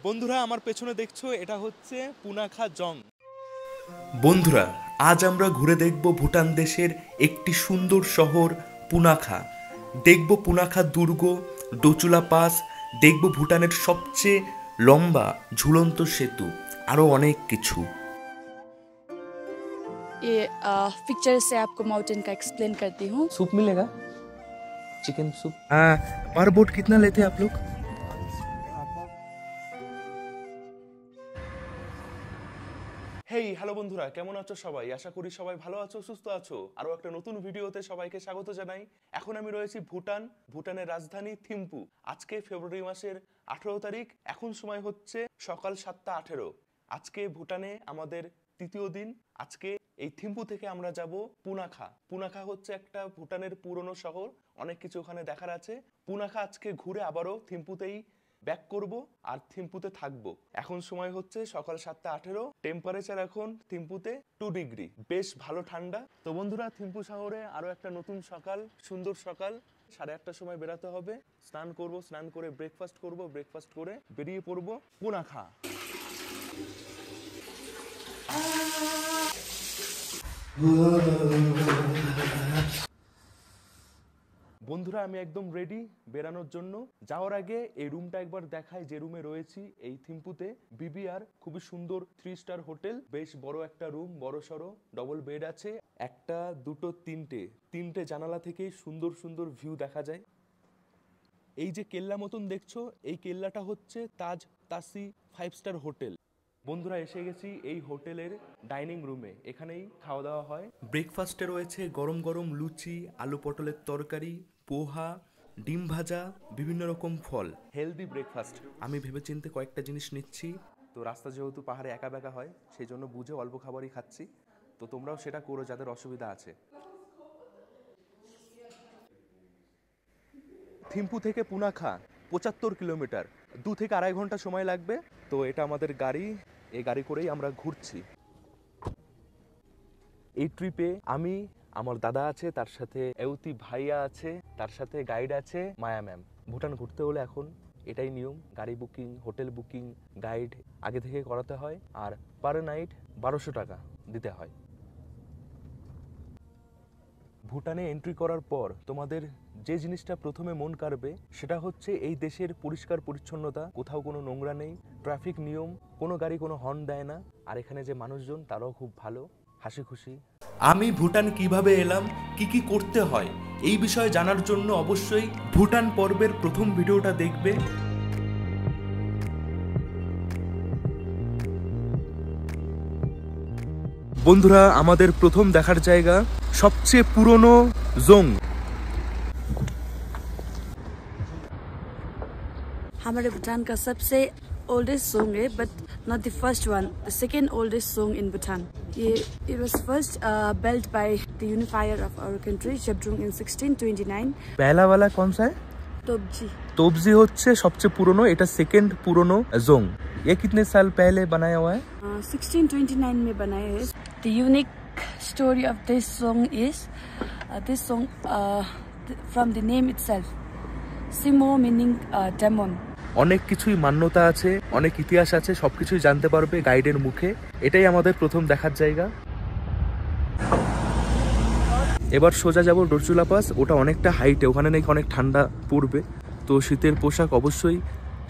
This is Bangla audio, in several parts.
বন্ধুরা আমার পেছনে দেখছো এটা হচ্ছে পুনাখা জং। বন্ধুরা আজ আমরা ঘুরে দেখব ভুটান দেশের একটি সুন্দর শহর পুনাখা। দেখব পুনাখা দুর্গ, ডোচুলা পাস, দেখব ভুটানের সবচেয়ে লম্বা ঝুলন্ত সেতু, আরও অনেক কিছু। ये पिक्चर से आपको माउंटेन का एक्सप्लेन करती हूँ। सूप मिलेगा, चिकन सूप। पर बोट कितना लेते हैं आप लोग? হেই হ্যালো বন্ধুরা, কেমন আছো সবাই? আশা করি সবাই ভালো আছো, সুস্থ আছো। আরো একটা নতুন ভিডিওতে সবাইকে স্বাগত জানাই। এখন আমি রয়েছি ভুটানের রাজধানী থিম্পু। আজকে ফেব্রুয়ারি মাসের 18 তারিখ, এখন সময় হচ্ছে সকাল 7:18। আজকে ভুটানে আমাদের তৃতীয় দিন। আজকে এই থিম্পু থেকে আমরা যাব পুনাখা। পুনাখা হচ্ছে একটা ভুটানের পুরনো শহর, অনেক কিছু ওখানে দেখার আছে। পুনাখা আজকে ঘুরে আবারও থিম্পুতেই ব্যাক করব আর থিম্পুতে থাকবো। এখন সময় হচ্ছে সকাল 7:18। টেম্পারেচার এখন থিম্পুতে 2 ডিগ্রি, বেশ ভালো ঠান্ডা। তো বন্ধুরা, থিম্পু শহরে আরো একটা নতুন সকাল, সুন্দর সকাল। 8:30টার সময় বেরাতে হবে। স্নান করব, স্নান করে ব্রেকফাস্ট করব, ব্রেকফাস্ট করে বেরিয়ে পড়ব পুনাখা। বন্ধুরা আমি একদম রেডি বেরানোর জন্য। যাওয়ার আগে এই রুমটা একবার দেখাই, যে রুমে রয়েছি এই থিম্পুতে। বিবিআর খুবই সুন্দর 3 স্টার হোটেল, বেশ বড় একটা রুম, বড় সড়ো ডবল বেড আছে। একটা, দুটো, তিনটে জানালা থেকেই সুন্দর সুন্দর ভিউ দেখা যায়। এই যে কেল্লা মতন দেখছো, এই কেল্লাটা হচ্ছে তাজ তাসি 5 স্টার হোটেল। বন্ধুরা এসে গেছি এই হোটেলের ডাইনিং রুমে, এখানেই খাওয়া দাওয়া হয়। ব্রেকফাস্টে রয়েছে গরম গরম লুচি, আলু পটলের তরকারি, পোহা, ডিম ভাজা, বিভিন্ন রকম ফল। Healthy breakfast. আমি ভেবেচিন্তে কয়েকটা জিনিস নিচ্ছি। তো রাস্তা যেহেতু পাহাড়ে একা বেকা হয়, সেই জন্য বুঝে অল্প খাবারই খাচ্ছি। তো তোমরাও সেটা করো যাদের অসুবিধা আছে। থিম্পু থেকে পুনাখা 75 কিলোমিটার, 2 থেকে 2.5 ঘন্টা সময় লাগবে। তো এটা আমাদের গাড়ি, এই গাড়ি করেই আমরা ঘুরছি। এই ট্রিপে আমি, আমার দাদা আছে, তার সাথে এউতি ভাইয়া আছে, তার সাথে গাইড আছে মায়া ম্যাম। ভুটান ঘুরতে হলে এখন এটাই নিয়ম, গাড়ি বুকিং, হোটেল বুকিং, গাইড আগে থেকে করাতে হয়। আর পার নাইট 1200 টাকা দিতে হয়। ভুটানে এন্ট্রি করার পর তোমাদের যে জিনিসটা প্রথমে মন কাড়বে সেটা হচ্ছে এই দেশের পরিষ্কার পরিচ্ছন্নতা। কোথাও কোনো নোংরা নেই, ট্রাফিক নিয়ম, কোনো গাড়ি কোনো হর্ন দেয় না। আর এখানে যে মানুষজন তারাও খুব ভালো, হাসি খুশি। আমি ভুটান কিভাবে এলাম, কি কি করতে হয়, এই বিষয়ে জানার জন্য অবশ্যই ভুটান পর্বের প্রথম ভিডিওটা দেখবে। বন্ধুরা আমাদের প্রথম দেখার জায়গা সবচেয়ে পুরনো জং। हमारे भूटान का सबसे oldest song है, but not the first one. The second oldest song in Bhutan. It was first built by the unifier of our country, Shabdrung, in 1629. पहला वाला कौन सा है? Tobji. तोबजी হচ্ছে সবচেয়ে পুরনো, এটা সেকেন্ড পুরনো জং। ये कितने साल पहले बनाया हुआ है? 1629 में बनाया है। The unique story of this song is from the name itself, Simo meaning demon. অনেক কিছুই মান্যতা আছে, অনেক ইতিহাস আছে, সবকিছুই জানতে পারবে গাইডের মুখে। এটাই আমাদের প্রথম দেখার জায়গা। এবার সোজা যাব ডোচুলা পাস, ওটা অনেকটা হাইটে, ওখানে নাকি অনেক ঠান্ডা পড়বে, তো শীতের পোশাক অবশ্যই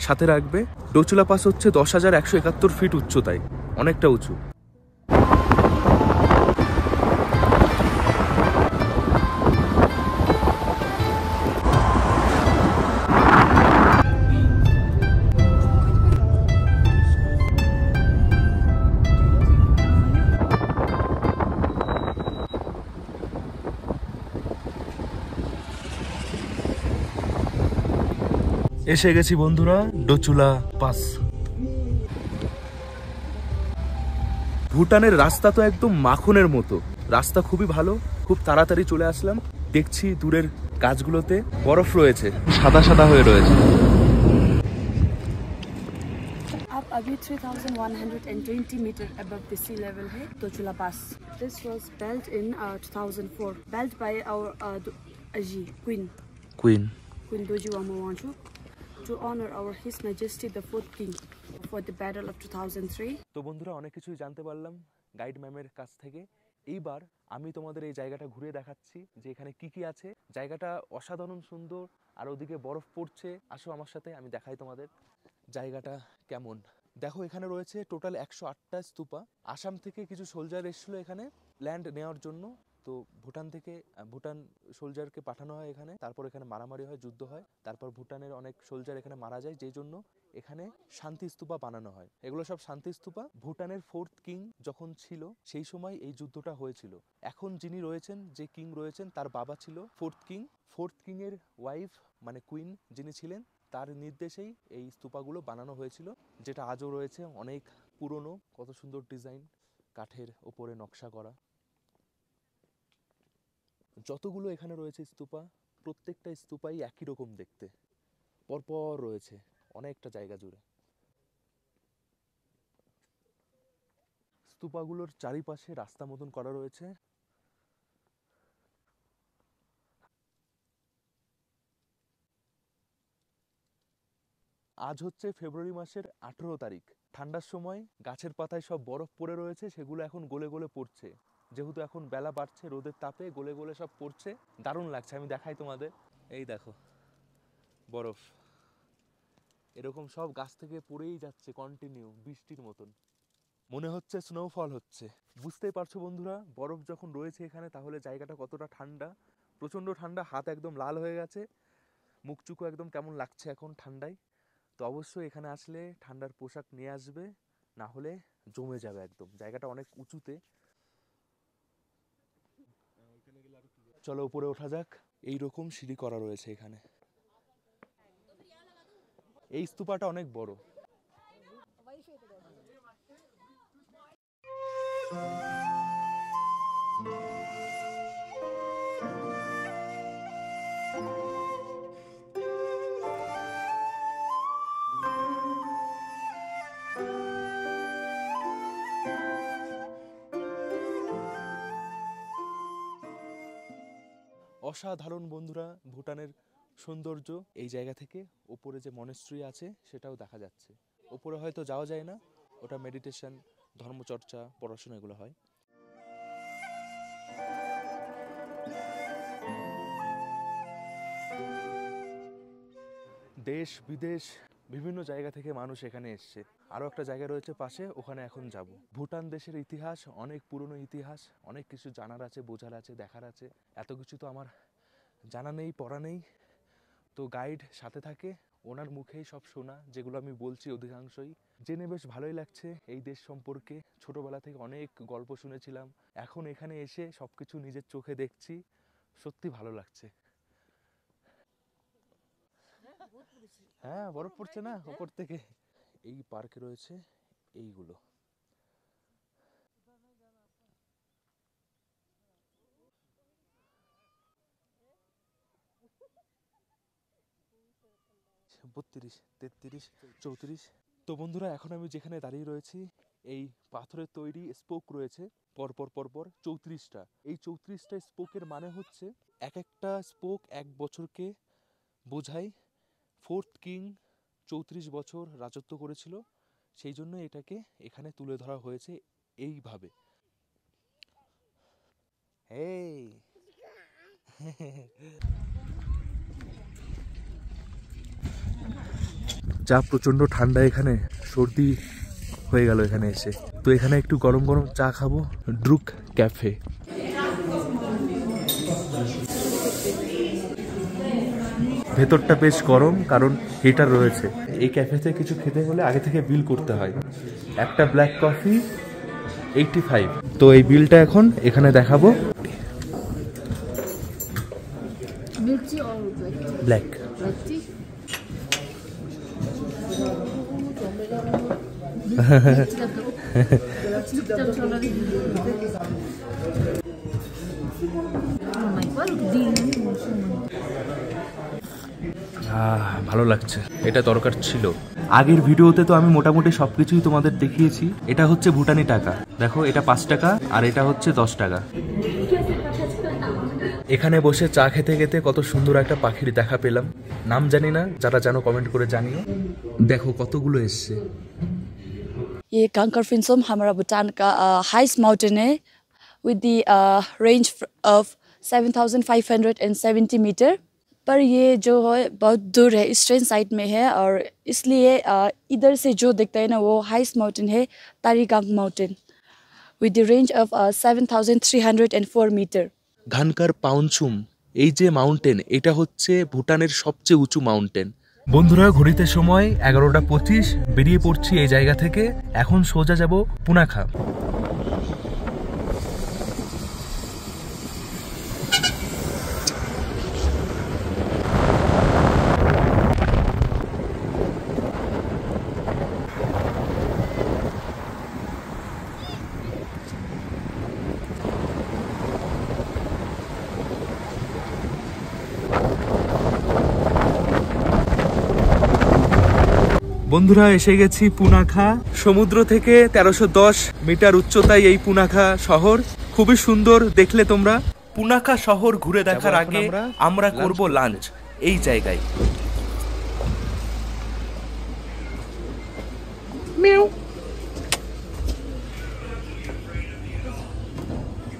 সাথে রাখবে। ডোচুলা পাস হচ্ছে 10,171 ফিট উচ্চতায়, অনেকটা উঁচু। এসে গেছি বন্ধুরা ডোচুলা পাস। ভুটানের রাস্তা তো একদম মাখনের মতো, রাস্তা খুবই ভালো, খুব তাড়াতাড়ি চলে আসলাম। দেখছি দূরের গাছগুলোতে বরফ রয়েছে, সাদা সাদা হয়ে রয়েছে। आप अभी 3,120 metre above the sea level है डोचुला पास. This was built in 2004, built by our Queen Doji Wamawangchu, to honor His Majesty the 4th King. for the battle of 2003. তো বন্ধুরা অনেক কিছুই জানতে পারলাম গাইড ম্যামের কাছ থেকে। এইবার আমি তোমাদের এই জায়গাটা ঘুরে দেখাচ্ছি যে এখানে কি কি আছে। জায়গাটা অসাধারণ সুন্দর, আর ওদিকে বরফ পড়ছে। আসো আমার সাথে, আমি দেখাই তোমাদের জায়গাটা কেমন। দেখো এখানে রয়েছে টোটাল 108টা স্তূপা। আসাম থেকে কিছু সোলজার এসেছিলো এখানে ল্যান্ড নেওয়ার জন্য। তো ভুটান থেকে ভুটান সোলজারকে পাঠানো হয় এখানে, তারপর এখানে মারামারি হয়, যুদ্ধ হয়, তারপর ভুটানের অনেক সোলজার এখানে মারা যায়, যেই জন্য এখানে শান্তি স্তূপা বানানো হয়। এগুলো সব শান্তি স্তূপা। ভুটানের 4th কিং যখন ছিল সেই সময় এই যুদ্ধটা হয়েছিল। এখন যিনি রয়েছেন, যে কিং রয়েছেন, তার বাবা ছিল 4th কিং। 4th কিং এর ওয়াইফ মানে কুইন যিনি ছিলেন, তার নির্দেশেই এই স্তূপাগুলো বানানো হয়েছিল, যেটা আজও রয়েছে। অনেক পুরনো, কত সুন্দর ডিজাইন, কাঠের ওপরে নকশা করা। যতগুলো এখানে রয়েছে স্তূপা, প্রত্যেকটা স্তূপাই একই রকম দেখতে, পরপর রয়েছে অনেকটা জায়গা জুড়ে। স্তূপাগুলোর চারিপাশে রাস্তা মতন করা রয়েছে। আজ হচ্ছে ফেব্রুয়ারি মাসের 18 তারিখ। ঠান্ডার সময় গাছের পাতায় সব বরফ পড়ে রয়েছে, সেগুলো এখন গলে গলে পড়ছে। যেহেতু এখন বেলা বাড়ছে, রোদের তাপে গলে গলে সব পড়ছে। দারুণ লাগছে, আমি দেখাই তোমাদের। এই দেখো বরফ এরকম সব গাছ থেকে পড়েই যাচ্ছে কন্টিনিউ, বৃষ্টির মতন। মনে হচ্ছে স্নোফল হচ্ছে। বুঝতেই পারছো বন্ধুরা, বরফ যখন রয়েছে এখানে তাহলে জায়গাটা কতটা ঠান্ডা। প্রচণ্ড ঠান্ডা, হাত একদম লাল হয়ে গেছে, মুখ চুকো একদম কেমন লাগছে এখন ঠান্ডায়। তো অবশ্যই এখানে আসলে ঠান্ডার পোশাক নিয়ে আসবে, না হলে জমে যাবে একদম। জায়গাটা অনেক উঁচুতে। চলো উপরে ওঠা যাক। এইরকম সিঁড়ি করা রয়েছে এখানে। এই স্তূপাটা অনেক বড়। অসাধারণ বন্ধুরা ভুটানের সৌন্দর্য। এই জায়গা থেকে ওপরে যে মনেস্ট্রি আছে সেটাও দেখা যাচ্ছে। ওপরে হয়তো যাওয়া যায় না, ওটা মেডিটেশন, ধর্মচর্চা, পড়াশোনা এগুলো হয়। দেশ বিদেশ বিভিন্ন জায়গা থেকে মানুষ এখানে এসছে। আরও একটা জায়গা রয়েছে পাশে, ওখানে এখন যাব। ভুটান দেশের ইতিহাস অনেক পুরনো ইতিহাস, অনেক কিছু জানার আছে, বোঝার আছে, দেখার আছে। এত কিছু তো আমার জানা নেই, পড়া নেই। তো গাইড সাথে থাকে, ওনার মুখেই সব শোনা, যেগুলো আমি বলছি অধিকাংশই জেনে বেশ ভালোই লাগছে এই দেশ সম্পর্কে। ছোটবেলা থেকে অনেক গল্প শুনেছিলাম, এখন এখানে এসে সব কিছু নিজের চোখে দেখছি, সত্যি ভালো লাগছে। হ্যাঁ বরফ পড়ছে না ওপর থেকে। এই পার্কে রয়েছে এইগুলো। বত্রিশ, 33, 34। তো বন্ধুরা এখন আমি যেখানে দাঁড়িয়ে রয়েছি, এই পাথরের তৈরি স্পোক রয়েছে পরপর পরপর 34টা। এই 34টা স্পোকের মানে হচ্ছে এক একটা স্পোক 1 বছরকে বোঝায়। 4th কিং 34 বছর রাজত্ব করেছিল, সেই জন্য এটাকে এখানে তুলে ধরা হয়েছে এইভাবে। এই যা প্রচণ্ড ঠান্ডা এখানে, সর্দি হয়ে গেল এখানে এসে। তো এখানে একটু গরম গরম চা খাবো, ড্রুক ক্যাফে। ভেতরটা বেশ গরম কারণ হিটার রয়েছে। এই ক্যাফেতে কিছু খেতে হলে আগে থেকে বিল করতে হয়। একটা ব্ল্যাক কফি 85। তো এই বিলটা এখন এখানে দেখাবো। ব্ল্যাক। ভালো লাগছে, এটা দরকার ছিল। আগের ভিডিওতে তো আমি মোটামুটি সবকিছুই তোমাদের দেখিয়েছি। এটা হচ্ছে ভুটানি টাকা, দেখো এটা 5 টাকা আর এটা হচ্ছে 10 টাকা। এখানে বসে চা খেতে খেতে কত সুন্দর একটা পাখির দেখা পেলাম। নাম জানি না, যারা জানো কমেন্ট করে জানিও। দেখো কতগুলো এসছে। ये कांकर फिंसोम हमारा भूटान का हाईएस्ट माउंटेन है with the range of 7,570 metre. पर ये जो है बहुत दूर है, ईस्टर्न साइड में है, और इसलिए इधर से जो दिखता है ना वो हाईएस्ट माउंटेन है तारीगांग mountain with the range of 7,304 metre. ঘানকার পাউনচুম এই যে মাউন্টেন, এটা হচ্ছে ভুটানের সবচেয়ে উঁচু মাউন্টেন। বন্ধুরা, ঘড়িতে সময় 11:25, বেরিয়ে পড়ছি এই জায়গা থেকে। এখন সোজা যাব পুনাখা। বন্ধুরা, এসে গেছি পুনাখা। সমুদ্র থেকে 1310 মিটার উচ্চতায় এই পুনাখা শহর। খুবই সুন্দর, দেখলে তোমরা। পুনাখা শহর ঘুরে দেখার আগে আমরা করব লাঞ্চ এই জায়গায়।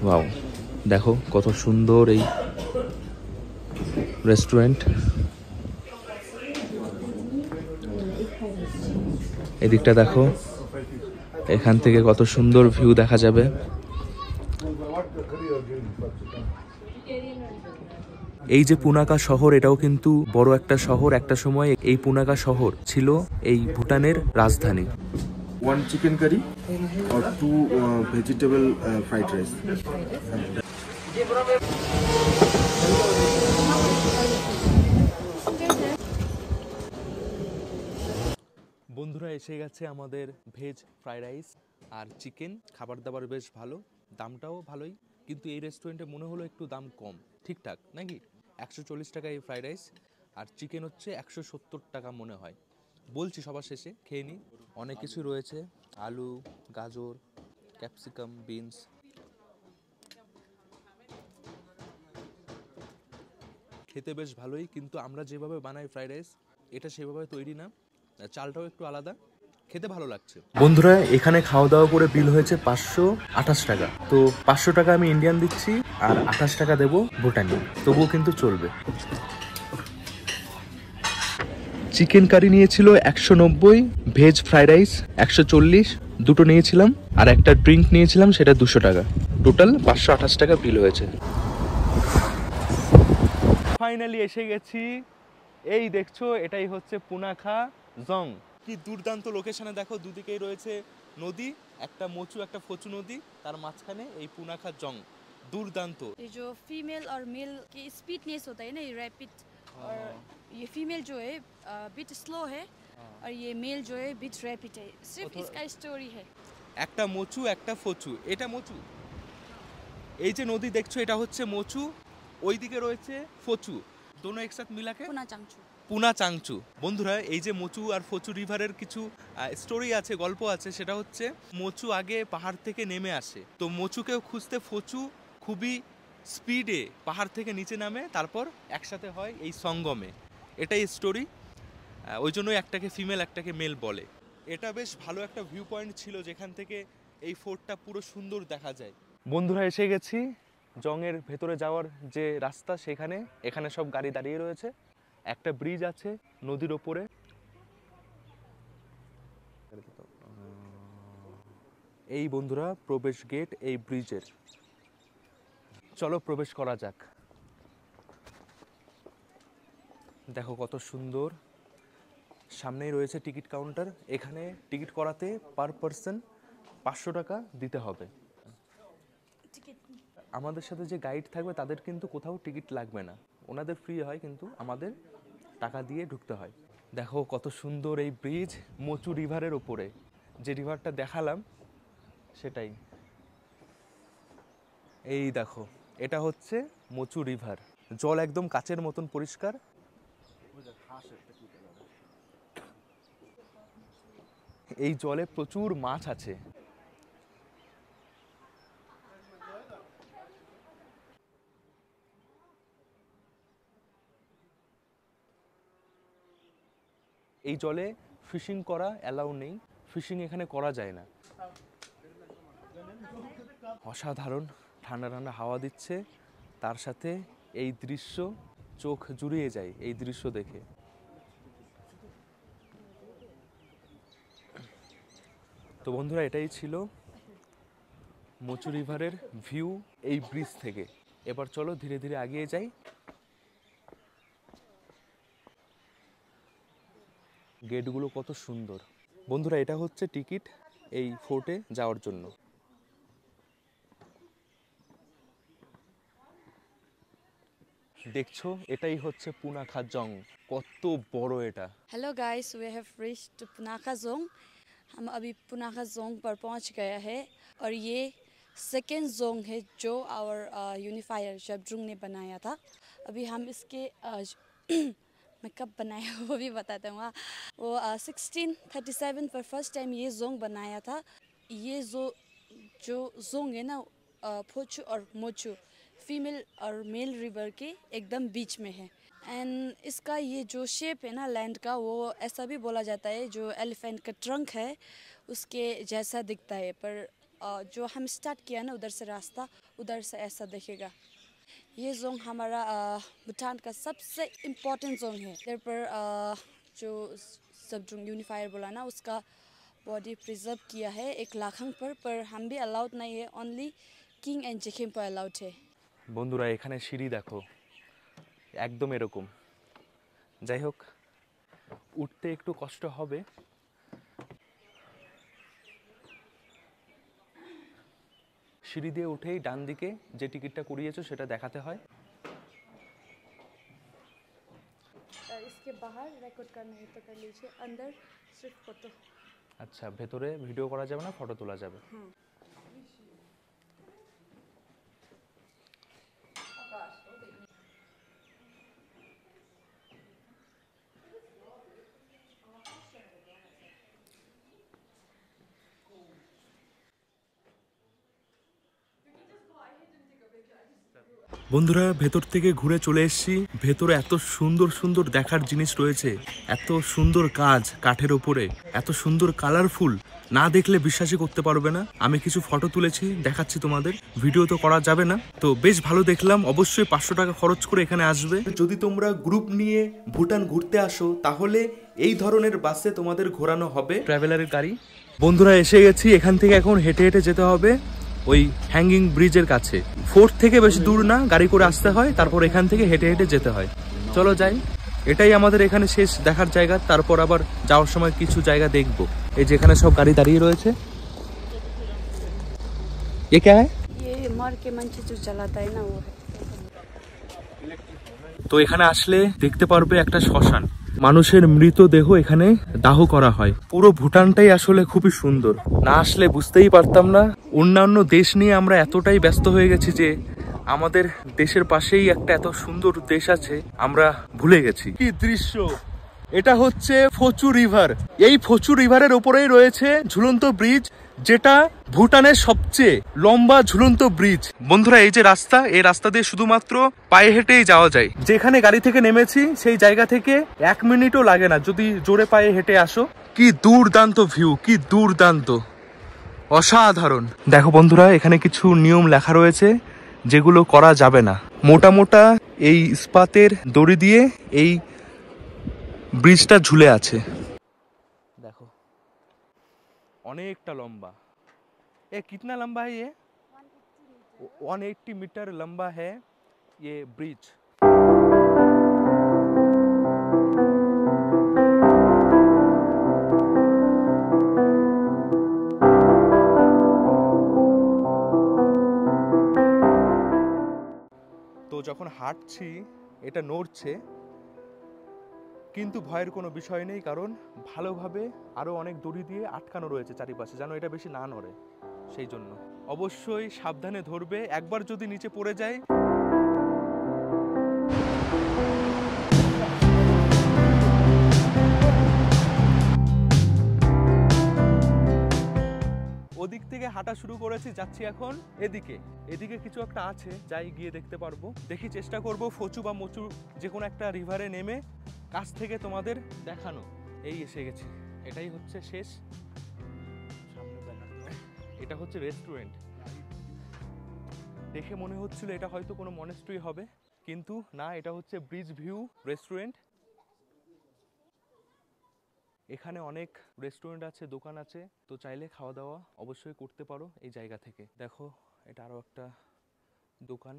ওয়াও, দেখো কত সুন্দর এই রেস্টুরেন্ট। এদিকটা দেখো, এখান থেকে কত সুন্দর ভিউ দেখা যাবে। এই যে পুনাখা শহর, এটাও কিন্তু বড় একটা শহর। একটা সময় এই পুনাখা শহর ছিল এই ভুটানের রাজধানী। 1 chicken curry or 2 vegetable fried rice. বন্ধুরা, এসে গেছে আমাদের ভেজ ফ্রাইড রাইস আর চিকেন। খাবার দাবার বেশ ভালো, দামটাও ভালোই। কিন্তু এই রেস্টুরেন্টে মনে হলো একটু দাম কম। ঠিকঠাক নাকি? 140 টাকা এই ফ্রাইড রাইস, আর চিকেন হচ্ছে 170 টাকা মনে হয়। বলছি সবার শেষে, খেয়ে নিই। অনেক কিছু রয়েছে, আলু, গাজর, ক্যাপসিকাম, বিনস। খেতে বেশ ভালোই, কিন্তু আমরা যেভাবে বানাই ফ্রাইড রাইস, এটা সেভাবে তৈরি না। চালটাও একটু আলাদা, খেতে ভালো লাগছে। বন্ধুরা, এখানে খাওয়া দাওয়া করে বিল হয়েছে 528 টাকা। তো 500 টাকা আমি ইন্ডিয়ান দিচ্ছি আর 28 টাকা দেবো ভুটানি, তবুও কিন্তু চলবে। চিকেন কারি নিয়েছিল 190, ভেজ ফ্রাইড রাইস 140, দুটো নিয়েছিলাম, আর একটা ড্রিঙ্ক নিয়েছিলাম, সেটা 200 টাকা। টোটাল 528 টাকা বিল হয়েছে। ফাইনালি এসে গেছি। এই দেখছো, এটাই হচ্ছে পুনাখা জং। কি দুর্দান্ত লোকেশনে দেখো, দুদিকেই রয়েছে নদী, একটা মোচু একটা ফচু নদী, তার মাঝখানে এই পুনাখা জং। দুর্দান্ত। ये जो फीमेल और मेल की स्पीडनेस होता है ना, ये रैपिड, और ये फीमेल जो है बिट स्लो है, और ये मेल जो है बिट रैपिड है। सिर्फ इसका स्टोरी है। একটা মোচু একটা ফচু। এটা মোচু, এই যে নদী দেখছো এটা হচ্ছে মোচু, ওইদিকে রয়েছে ফচু। দোনো একসাথ মিলাকে पुना चांगचू। পুনা চাংচু। বন্ধুরা, এই যে মোচু আর ফচু রিভারের কিছু স্টোরি আছে, গল্প আছে। সেটা হচ্ছে মোচু আগে পাহাড় থেকে নেমে আসে, তো মোচুকেও খুঁজতে ফচু খুবই স্পিডে পাহাড় থেকে নিচে নামে, তারপর একসাথে হয় এই সঙ্গমে। এটাই স্টোরি। ওই জন্যই একটাকে ফিমেল একটাকে মেল বলে। এটা বেশ ভালো একটা ভিউ পয়েন্ট ছিল, যেখান থেকে এই ফোর্টটা পুরো সুন্দর দেখা যায়। বন্ধুরা, এসে গেছি জংয়ের ভেতরে যাওয়ার যে রাস্তা, সেখানে। এখানে সব গাড়ি দাঁড়িয়ে রয়েছে, একটা ব্রিজ আছে নদীর ওপরে। এই বন্ধুরা প্রবেশ গেট এই ব্রিজের। চলো প্রবেশ করা যাক। দেখো কত সুন্দর। সামনেই রয়েছে টিকিট কাউন্টার। এখানে টিকিট করাতে পার পারসন 500 টাকা দিতে হবে। আমাদের সাথে যে গাইড থাকবে তাদের কিন্তু কোথাও টিকিট লাগবে না, ওনাদের ফ্রি হয়, কিন্তু আমাদের টাকা দিয়ে ঢুকতে হয়। দেখো কত সুন্দর এই ব্রিজ মোচু রিভারের ওপরে। যে রিভারটা দেখালাম সেটাই। এই দেখো, এটা হচ্ছে মোচু রিভার। জল একদম কাচের মতন পরিষ্কার। এই জলে প্রচুর মাছ আছে। এই জলে ফিশিং করা অ্যালাউ নেই, ফিশিং এখানে করা যায় না। অসাধারণ ঠান্ডা ঠান্ডা হাওয়া দিচ্ছে, তার সাথে এই দৃশ্য, চোখ জুড়িয়ে যায় এই দৃশ্য দেখে। তো বন্ধুরা, এটাই ছিল মোচু রিভারের ভিউ এই ব্রিজ থেকে। এবার চলো ধীরে ধীরে এগিয়ে যাই। গেটগুলো কত সুন্দর বন্ধুরা। এটা হচ্ছে টিকিট এই ফোর্টে যাওয়ার জন্য। দেখছো, এটাই হচ্ছে পুনাখা জং। কত বড় এটা। Hello guys, we have reached Punakha Jong. हम अभी पुनाखा जोंग पर पहुंच गया है और ये सेकेंड जोंग है जो आवर यूनिफायर शब्द्रुंग ने बनाया था। अभी हम इसके मैं कब बनाया वो भी बताता हूँ। वो 1637 पर फर्स्ट टाइम ये जोंग बनाया था। ये जो जोंग है ना, फोचू और मोचू फीमेल और मेल रिवर के एकदम बीच में है। एंड इसका ये जो शेप है ना लैंड का, वो ऐसा भी बोला जाता है जो एलिफेंट का ट्रंक है उसके जैसा दिखता है। पर जो हम स्टार्ट किया ना उधर से रास्ता, उधर से ऐसा दिखेगा। ये जोंग हमारा भूटान का सबसे इम्पोर्टेंट जोंग है। इधर पर जो शब्द्रुंग यूनिफायर बोला ना, उसका बॉडी प्रिजर्व किया है एक लाखंग पर हम भी अलाउड नहीं है, ओनली किंग एंड जेखिम पर अलाउड है। বন্ধুরা, এখানে সিঁড়ি দেখো, একদম এরকম। যাই হোক, উঠতে একটু কষ্ট হবে। সিঁড়ি দিয়ে উঠেই ডান দিকে যে টিকিটটা করিয়েছো সেটা দেখাতে হয়। इसके बाहर रिकॉर्ड करना है तो कर लीजिए, अंदर सिर्फ फोटो। আচ্ছা, ভেতরে ভিডিও করা যাবে না, ফটো তোলা যাবে। বন্ধুরা, ভেতর থেকে ঘুরে চলে এসেছি। ভেতরে এত সুন্দর সুন্দর দেখার জিনিস রয়েছে, এত সুন্দর কাজ কাঠের ওপরে, এত সুন্দর কালারফুল, না দেখলে বিশ্বাসই করতে পারবে না। আমি কিছু ফটো তুলেছি, দেখাচ্ছি তোমাদের। ভিডিও তো করা যাবে না, তো বেশ ভালো দেখলাম। অবশ্যই 500 টাকা খরচ করে এখানে আসবে। যদি তোমরা গ্রুপ নিয়ে ভুটান ঘুরতে আসো তাহলে এই ধরনের বাসে তোমাদের ঘোরানো হবে, ট্রাভেলারের গাড়ি। বন্ধুরা, এসে গেছি। এখান থেকে এখন হেঁটে হেঁটে যেতে হবে ওই হ্যাঙ্গিং ব্রিজের কাছে। ফোর্ট থেকে বেশি দূর না, গাড়ি করে আসতে হয়, তারপর এখান থেকে হেঁটে হেঁটে যেতে হয়। চলো যাই। এটাই আমাদের এখানে শেষ দেখার জায়গা। তারপর আবার যাওয়ার সময় কিছু জায়গা দেখবো। এই যেখানে সব গাড়ি দাঁড়িয়ে রয়েছে। ये क्या है? ये मर के मंचे जो चलाता है ना, वो है। তো এখানে আসলে দেখতে পারবে একটা শ্মশান, মানুষের মৃতদেহ এখানে দাহ করা হয়। পুরো ভুটানটাই আসলে খুবই সুন্দর, না আসলে বুঝতেই পারতাম না। অন্যান্য দেশ নিয়ে আমরা এতটাই ব্যস্ত হয়ে গেছি যে আমাদের দেশের পাশেই একটা এত সুন্দর দেশ আছে আমরা ভুলে গেছি। কি দৃশ্য! এটা হচ্ছে ফোচু রিভার। এই ফোচু রিভারের উপরেই রয়েছে ঝুলন্ত ব্রিজ, যেটা ভুটানের সবচেয়ে লম্বা ঝুলন্ত ব্রিজ। বন্ধুরা, এই যে রাস্তা, এই রাস্তা দিয়ে শুধুমাত্র পায়ে হেঁটেই যাওয়া যায়। যেখানে গাড়ি থেকে নেমেছি সেই জায়গা থেকে 1 মিনিটও লাগে না যদি জোরে পায়ে হেঁটে আসো। কি দুর্দান্ত ভিউ, কি দুর্দান্ত, অসাধারণ। দেখো বন্ধুরা, এখানে কিছু নিয়ম লেখা রয়েছে যেগুলো করা যাবে না। মোটা মোটা এই ইস্পাতের দড়ি দিয়ে এই ব্রিজটা ঝুলে আছে। দেখো, অনেকটা লম্বা। এ কিতনা লম্বা है ये? 180 मीटर लंबा है ये ब्रिज। তো যখন হাঁটছি এটা নড়ছে, কিন্তু ভয়ের কোনো বিষয় নেই, কারণ ভালোভাবে আরো অনেক দড়ি দিয়ে আটকানো রয়েছে চারিপাশে, যেন এটা বেশি না নড়ে। সেই জন্য অবশ্যই সাবধানে ধরবে, একবার যদি নিচে পড়ে যায়। ওদিক থেকে হাঁটা শুরু করেছি, যাচ্ছি এখন এদিকে। এদিকে কিছু একটা আছে, যাই গিয়ে দেখতে পারবো। দেখি, চেষ্টা করব ফোচু বা মোচু যে কোনো একটা রিভারে নেমে কাছ থেকে তোমাদের দেখানো। এই এসে গেছি, এটাই হচ্ছে শেষ। সামনে ব্যানার দেওয়া। এটা হচ্ছে রেস্টুরেন্ট। দেখে মনে হচ্ছিল এটা হয়তো কোনো মনেস্ট্রি হবে, কিন্তু না, এটা হচ্ছে ব্রিজ ভিউ রেস্টুরেন্ট। এখানে অনেক রেস্টুরেন্ট আছে, দোকান আছে, তো চাইলে খাওয়া দাওয়া অবশ্যই করতে পারো এই জায়গা থেকে। দেখো এটা আরও একটা দোকান।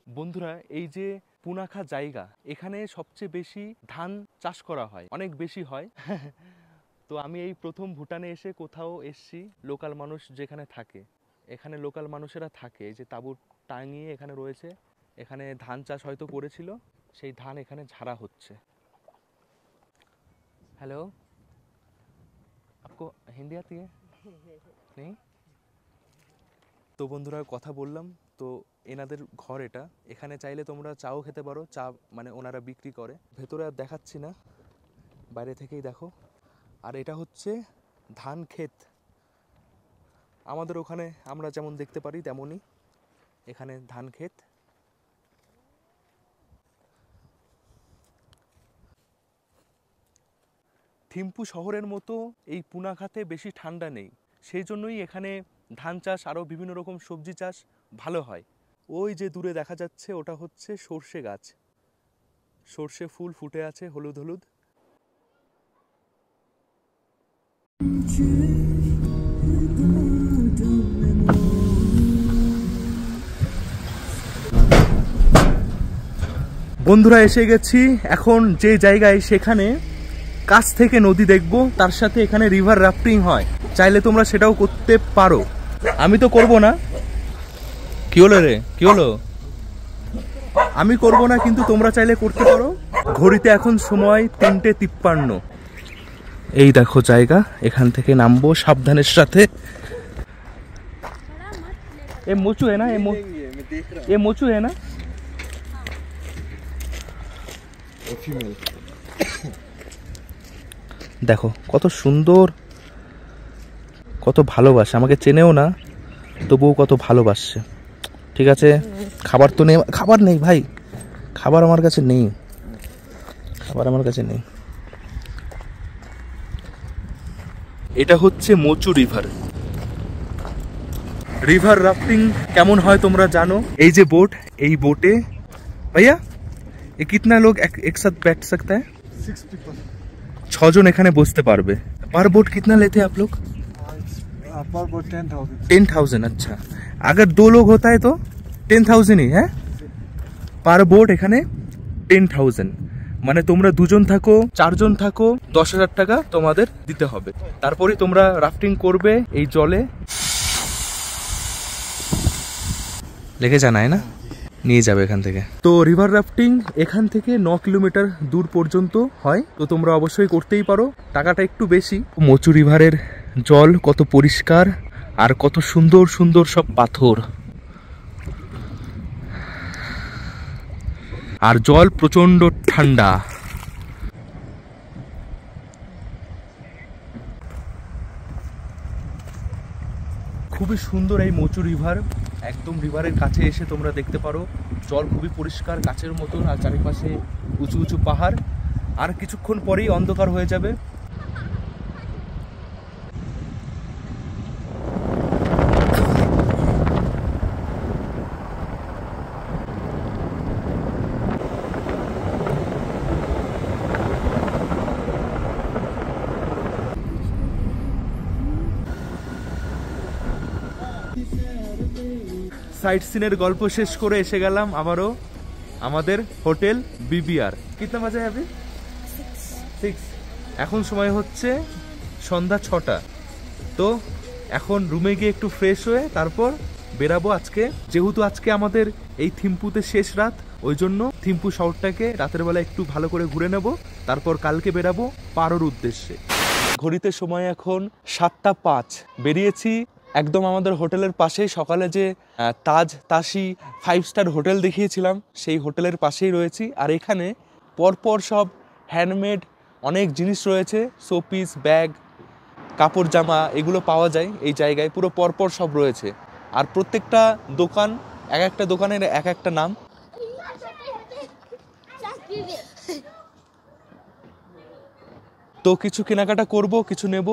বন্ধুরা, এই যে পুনাখা জায়গা, এখানে সবচেয়ে বেশি ধান চাষ করা হয়, অনেক বেশি হয়। তো আমি এই প্রথম ভুটানে এসে কোথাও এসছি লোকাল মানুষ যেখানে থাকে, এখানে লোকাল মানুষেরা থাকে, এই যে তাঁবু টাঙিয়ে এখানে রয়েছে, এখানে ধান চাষ হয়তো করেছিল, সেই ধান এখানে ঝাড়া হচ্ছে। হ্যালো, আপকো হিন্দি আতি হ্যায়? নেই? তো বন্ধুরা, কথা বললাম তো এনাদের ঘর এটা। এখানে চাইলে তোমরা চাও খেতে পারো, চা মানে ওনারা বিক্রি করে। ভেতরে আর দেখাচ্ছি না, বাইরে থেকেই দেখো। আর এটা হচ্ছে ধান ক্ষেত, আমাদের ওখানে আমরা যেমন দেখতে পারি তেমনই এখানে ধান ক্ষেত। থিম্পু শহরের মতো এই পুনাখাতে বেশি ঠান্ডা নেই, সেই জন্যই এখানে ধান চাষ আরও বিভিন্ন রকম সবজি চাষ ভালো হয়। ওই যে দূরে দেখা যাচ্ছে ওটা হচ্ছে সর্ষে গাছ, সর্ষে ফুল ফুটে আছে হলুদ হলুদ। বন্ধুরা, এসে গেছি এখন যে জায়গায়, সেখানে কাছ থেকে নদী দেখব, তার সাথে এখানে রিভার রাফটিং হয়, চাইলে তোমরা সেটাও করতে পারো। আমি তো করব না। কি হলো রে, কি হলো? আমি করব না, কিন্তু তোমরা চাইলে করতে পারো। ঘড়িতে এখন সময় 3:53। এই দেখো জায়গা, এখান থেকে নামবো সাবধানের সাথে। এ মোচু है ना, ये मोचू है ना? দেখো কত সুন্দর, কত ভালোবাসে, আমাকে চেনেও না তবুও কত ভালোবাসছে। ঠিক আছে, খাবার তো নেই, খাবার নেই ভাই, খাবার আমার কাছে নেই, খাবার আমার কাছে নেই। এটা হচ্ছে মোচু রিভার। রিভার রাফটিং কেমন হয় তোমরা জানো? এই যে বোট, এই বোটে ভাইয়া এ কিতনা লোক এক সাথ बैठ सकता है? 6 people. 6 জন এখানে বসতে পারবে। पर बोट कितना लेते हैं आप लोग? Per boat 10,000. 10,000। अच्छा, अगर 2 लोग होता है तो 10,000 ही है पर बोट। এখানে 10,000, মানে তোমরা 2 জন থাকো, 4 জন থাকো, 10,000 টাকা তোমাদের দিতে হবে। তারপরে তোমরা রাফটিং করবে এই জলে। লেগে জানা है ना, নিয়ে যাবে এখান থেকে। তো রিভার রাফটিং এখান থেকে 9 কিলোমিটার দূর পর্যন্ত হয়, তো তোমরা অবশ্যই করতেই পারো, টাকাটা একটু বেশি। মোচু রিভারের জল কত পরিষ্কার আর কত সুন্দর সুন্দর সব পাথর, আর জল প্রচন্ড ঠান্ডা। খুবই সুন্দর এই মোচু রিভার, একদম রিভারের কাছে এসে তোমরা দেখতে পারো জল খুবই পরিষ্কার কাচের মতন, আর চারিপাশে উঁচু উঁচু পাহাড়, আর কিছুক্ষণ পরেই অন্ধকার হয়ে যাবে। সাইট সিনের গল্প শেষ করে এসে গেলাম আবারও আমাদের হোটেল বিবিআর। কিতনা বাজে হবে? 6। এখন সময় হচ্ছে সন্ধ্যা 6টা। তো এখন রুমে গিয়ে একটু ফ্রেশ হয়ে তারপর বেরাবো। আজকে যেহেতু আজকে আমাদের এই থিম্পুতে শেষ রাত, ওই জন্য থিম্পু শহরটাকে রাতের বেলা একটু ভালো করে ঘুরে নেব, তারপর কালকে বেরাবো পারোর উদ্দেশ্যে। ঘড়িতে সময় এখন 7টা 5। বেরিয়েছি একদম আমাদের হোটেলের পাশেই। সকালে যে তাজ তাসি 5 স্টার হোটেল দেখিয়েছিলাম, সেই হোটেলের পাশেই রয়েছি। আর এখানে পরপর সব হ্যান্ডমেড অনেক জিনিস রয়েছে, শোপিস, ব্যাগ, কাপড় জামা, এগুলো পাওয়া যায় এই জায়গায়, পুরো পরপর সব রয়েছে। আর প্রত্যেকটা দোকান এক একটা দোকানের এক একটা নাম। তো কিছু কেনাকাটা করব, কিছু নেব।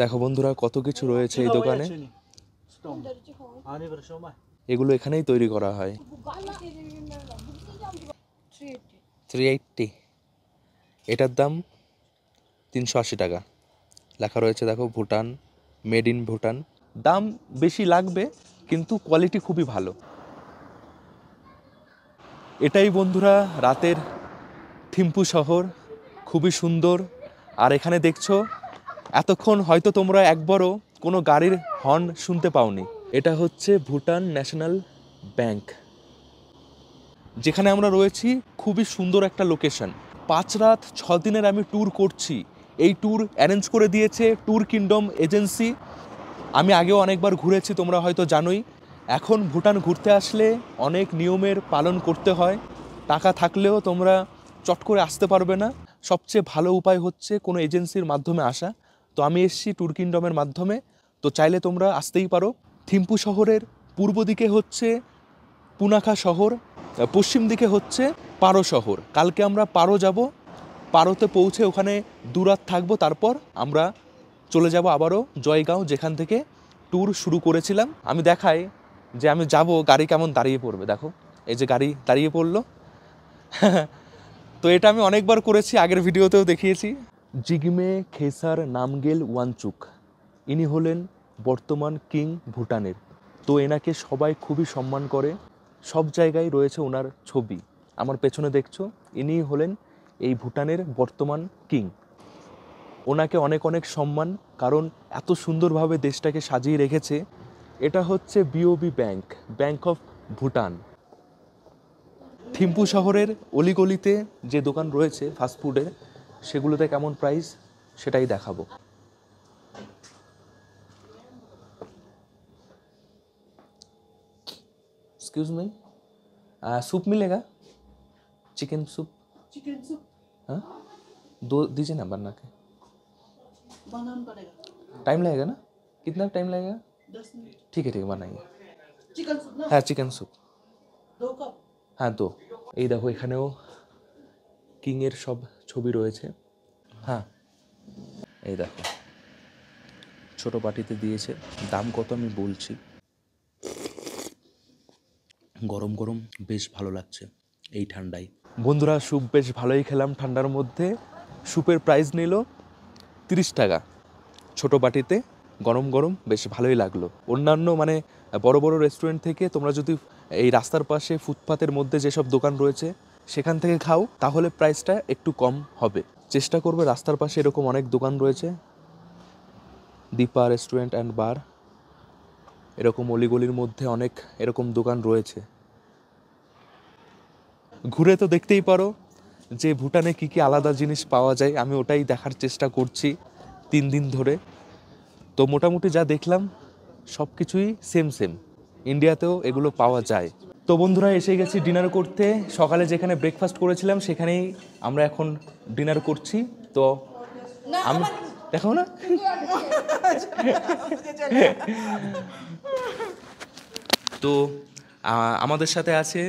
দেখো বন্ধুরা কত কিছু রয়েছে এই দোকানে, এগুলো এখানেই তৈরি করা হয়। 380, এটার দাম 380 টাকা লেখা রয়েছে। দেখো ভুটান, মেড ইন ভুটান। দাম বেশি লাগবে কিন্তু কোয়ালিটি খুবই ভালো। এটাই বন্ধুরা রাতের থিম্পু শহর, খুবই সুন্দর। আর এখানে দেখছো এতক্ষণ হয়তো তোমরা একবারও কোনো গাড়ির হর্ন শুনতে পাওনি। এটা হচ্ছে ভুটান ন্যাশনাল ব্যাংক, যেখানে আমরা রয়েছি। খুবই সুন্দর একটা লোকেশন। 5 রাত 6 দিনের আমি ট্যুর করছি। এই ট্যুর অ্যারেঞ্জ করে দিয়েছে ট্যুর কিংডম এজেন্সি। আমি আগেও অনেকবার ঘুরেছি, তোমরা হয়তো জানোই। এখন ভুটান ঘুরতে আসলে অনেক নিয়মের পালন করতে হয়। টাকা থাকলেও তোমরা চট করে আসতে পারবে না। সবচেয়ে ভালো উপায় হচ্ছে কোনো এজেন্সির মাধ্যমে আসা। তো আমি এসেছি ট্যুর কিংডমের মাধ্যমে, তো চাইলে তোমরা আসতেই পারো। থিম্পু শহরের পূর্ব দিকে হচ্ছে পুনাখা শহর, পশ্চিম দিকে হচ্ছে পারো শহর। কালকে আমরা পারো যাব। পারোতে পৌঁছে ওখানে 2 রাত থাকবো, তারপর আমরা চলে যাব আবারও জয়গাঁও, যেখান থেকে ট্যুর শুরু করেছিলাম। আমি দেখাই যে আমি যাব, গাড়ি কেমন দাঁড়িয়ে পড়বে। দেখো এই যে গাড়ি দাঁড়িয়ে পড়লো। তো এটা আমি অনেকবার করেছি, আগের ভিডিওতেও দেখিয়েছি। জিগমে খেসার নামগেল ওয়ানচুক, ইনি হলেন বর্তমান কিং ভুটানের। তো এনাকে সবাই খুবই সম্মান করে, সব জায়গায় রয়েছে ওনার ছবি। আমার পেছনে দেখছো, ইনি হলেন এই ভুটানের বর্তমান কিং। ওনাকে অনেক অনেক সম্মান, কারণ এত সুন্দরভাবে দেশটাকে সাজিয়ে রেখেছে। এটা হচ্ছে BOB bank, bank of Bhutan. Thimphu শহরের অলিগলিতে যে দোকান রয়েছে ফাস্টফুডের, সেগুলোতে কেমন প্রাইস সেটাই দেখাবো। एक्सक्यूज मी, सूप मिलेगा? Chicken soup? चिकन सूप हाँ 2 दीजिए ना बना के। बनाना पड़ेगा। टाइम लगेगा ना? कितना टाइम लगेगा? 10 मिनट। ठीक है बनाइए। चिकन सूप ना? হ্যাঁ চিকেন স্যুপ। 2 कप। হ্যাঁ তো এই দেখো এখানেও কিংয়ের সব ছবি রয়েছে। হ্যাঁ এই দেখো ছোট বাটিতে দিয়েছে। দাম কত আমি বলছি। গরম গরম বেশ ভালো লাগছে এই ঠান্ডায়। বন্ধুরা স্যুপ বেশ ভালোই খেলাম ঠান্ডার মধ্যে। স্যুপের প্রাইস নিল 30 টাকা, ছোট বাটিতে গরম গরম, বেশ ভালোই লাগলো। অন্যান্য মানে বড় বড় রেস্টুরেন্ট থেকে তোমরা যদি এই রাস্তার পাশে ফুটপাতের মধ্যে যেসব দোকান রয়েছে সেখান থেকে খাও, তাহলে প্রাইসটা একটু কম হবে। চেষ্টা করবে, রাস্তার পাশে এরকম অনেক দোকান রয়েছে, দীপা রেস্টুরেন্ট অ্যান্ড বার, এরকম অলিগলির মধ্যে অনেক এরকম দোকান রয়েছে। ঘুরে তো দেখতেই পারো যে ভুটানে কি কি আলাদা জিনিস পাওয়া যায়। আমি ওটাই দেখার চেষ্টা করছি 3 দিন ধরে। তো মোটামুটি যা দেখলাম সব কিছুই সেম সেম, ইন্ডিয়াতেও এগুলো পাওয়া যায়। তো বন্ধুরা এসে গেছি ডিনার করতে। সকালে যেখানে ব্রেকফাস্ট করেছিলাম সেখানেই আমরা এখন ডিনার করছি। তো আমি দেখো না তো আমাদের সাথে আছে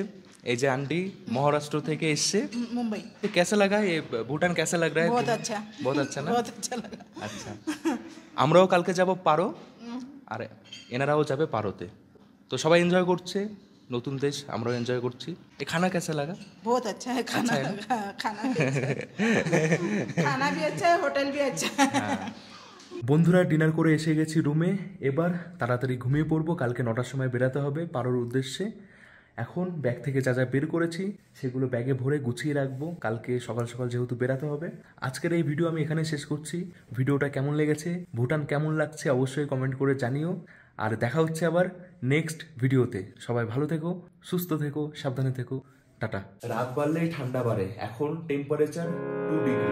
এই যে आंटी, महाराष्ट्र থেকে এসেছে। मुंबई। तो कैसा लगा ये भूटान, कैसा लग रहा है? बहुत अच्छा। बहुत अच्छा ना? बहुत अच्छा लगा। আচ্ছা, আমরাও কালকে যাব পারো, আর এনারাও যাবে পারোতে। তো সবাই এনজয় করছে, নতুন দেশ, আমরাও এনজয় করছি। এই খানা कैसा लगा? बहुत अच्छा है खाना। अच्छा है ना? खाना भी अच्छा है। खाना भी अच्छा है, होटल भी अच्छा है। বন্ধুরা ডিনার করে এসে গেছি রুমে। এবার তাড়াতাড়ি ঘুমিয়ে পড়বো, কালকে 9টার সময় বেরাতে হবে পারোর উদ্দেশ্যে। এখন ব্যাগ থেকে যা যা বের করেছি সেগুলো ব্যাগে ভরে গুছিয়ে রাখবো, কালকে সকাল সকাল যেহেতু বেরাতে হবে। আজকের এই ভিডিও আমি এখানে শেষ করছি। ভিডিওটা কেমন লেগেছে, ভুটান কেমন লাগছে অবশ্যই কমেন্ট করে জানিও। আর দেখা হচ্ছে আবার নেক্সট ভিডিওতে। সবাই ভালো থেকো, সুস্থ থেকো, সাবধানে থেকো, টাটা। রাত বাড়লেই ঠান্ডা বাড়ে, এখন টেম্পারেচার 2 ডিগ্রি।